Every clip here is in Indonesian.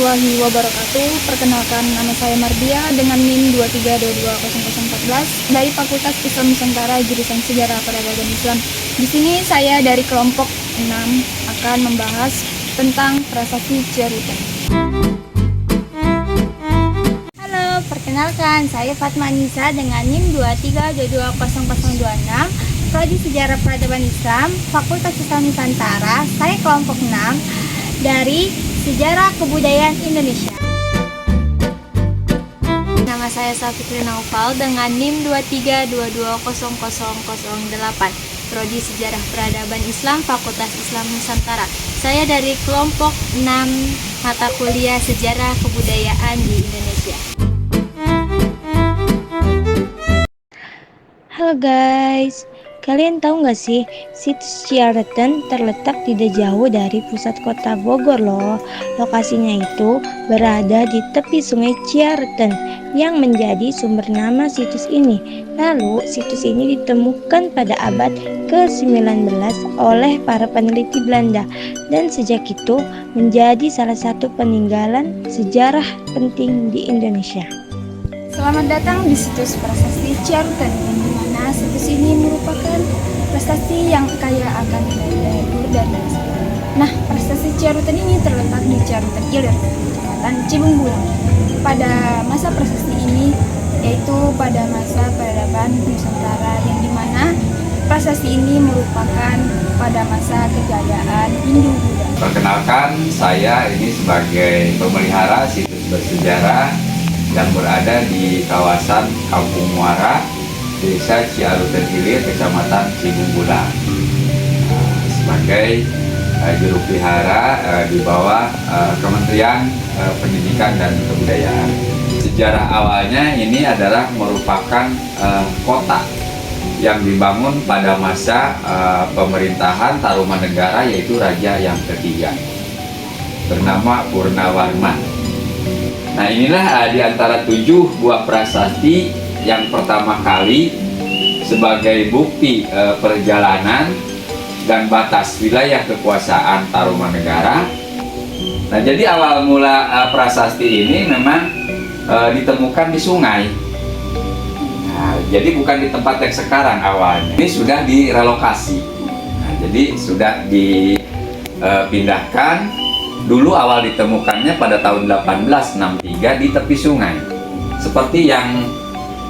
warahmatullahi wabarakatuh. Perkenalkan, nama saya Mardia dengan NIM 23220014 dari Fakultas Islam Nusantara jurusan Sejarah Peradaban Islam. Di sini saya dari kelompok 6 akan membahas tentang prasasti Ciarutan. Halo, perkenalkan saya Fatma Nisa dengan NIM 23220026 Prodi Sejarah Peradaban Islam, Fakultas Islam Nusantara. Saya kelompok 6 dari Sejarah Kebudayaan Indonesia. Nama saya Safitri Naufal dengan NIM 23220008 Prodi Sejarah Peradaban Islam, Fakultas Islam Nusantara. Saya dari kelompok 6 mata kuliah Sejarah Kebudayaan di Indonesia. Halo guys, kalian tahu nggak sih situs Ciarutan terletak tidak jauh dari pusat kota Bogor loh. Lokasinya itu berada di tepi sungai Ciarutan yang menjadi sumber nama situs ini. Lalu situs ini ditemukan pada abad ke-19 oleh para peneliti Belanda dan sejak itu menjadi salah satu peninggalan sejarah penting di Indonesia. Selamat datang di situs prasasti Ciarutan, yang dimana situs ini merupakan prasasti yang kaya akan nilai luhur dan sejarah. Nah, prasasti Ciarutan ini terletak di Ciarutan Ilir, Kecamatan Cibungbulang. Pada masa prasasti ini, yaitu pada masa peradaban Nusantara, yang dimana prasasti ini merupakan pada masa kejayaan Hindu-Buddha. Perkenalkan, saya ini sebagai pemelihara situs bersejarah yang berada di kawasan Kampung Muara, Desa Ciarutan Hilir, Kecamatan Cibungbulang. Sebagai juru pelihara di bawah Kementerian Pendidikan dan Kebudayaan. Sejarah awalnya ini adalah merupakan kota yang dibangun pada masa pemerintahan Tarumanegara, yaitu Raja yang ketiga, bernama Purnawarman. Nah, inilah di antara 7 buah prasasti yang pertama kali sebagai bukti perjalanan dan batas wilayah kekuasaan Tarumanegara. Nah, jadi awal mula prasasti ini memang ditemukan di sungai. Nah, jadi bukan di tempat yang sekarang awalnya. Ini sudah direlokasi. Nah, jadi sudah dipindahkan. Dulu awal ditemukannya pada tahun 1863 di tepi sungai. Seperti yang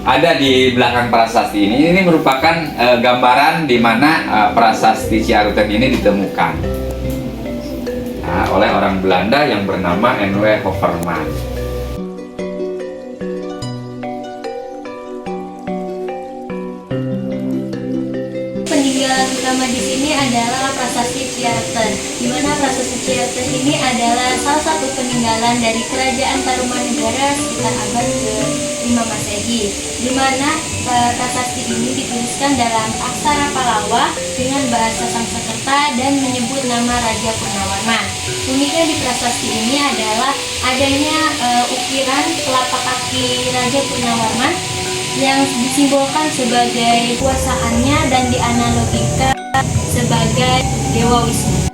ada di belakang prasasti ini merupakan gambaran di mana prasasti Ciarutan ini ditemukan oleh orang Belanda yang bernama N.W. Hoverman. Peninggalan utama di sini adalah prasasti Ciarutan, di mana prasasti Ciarutan ini adalah salah satu peninggalan dari Kerajaan Tarumanegara sekitar abad ke-5 Masehi, di mana prasasti ini dituliskan dalam aksara Palawa dengan bahasa Sanskerta dan menyebut nama Raja Purnawarman. Uniknya di prasasti ini adalah adanya ukiran telapak kaki Raja Purnawarman yang disimbolkan sebagai kuasaannya dan dianalogikan sebagai Dewa Wisnu.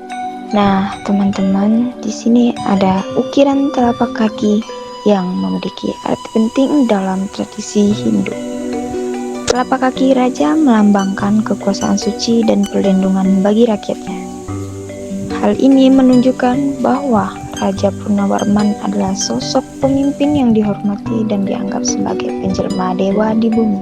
Nah, teman-teman, di sini ada ukiran telapak kaki yang memiliki arti penting dalam tradisi Hindu. Telapak kaki raja melambangkan kekuasaan suci dan perlindungan bagi rakyatnya. Hal ini menunjukkan bahwa Raja Purnawarman adalah sosok pemimpin yang dihormati dan dianggap sebagai penjelma dewa di bumi.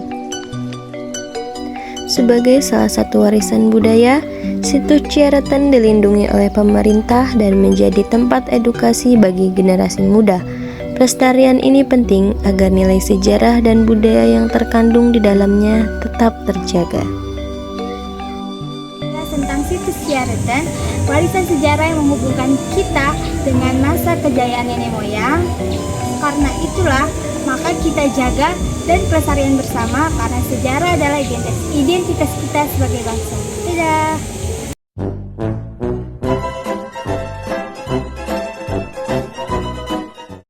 Sebagai salah satu warisan budaya, situs Ciarutan dilindungi oleh pemerintah dan menjadi tempat edukasi bagi generasi muda. Pelestarian ini penting agar nilai sejarah dan budaya yang terkandung di dalamnya tetap terjaga. Tentang situs Ciarutan, warisan sejarah yang menghubungkan kita dengan masa kejayaan nenek moyang. Karena itulah, maka kita jaga dan pelestarian bersama, karena sejarah adalah identitas kita sebagai bangsa. Dadah!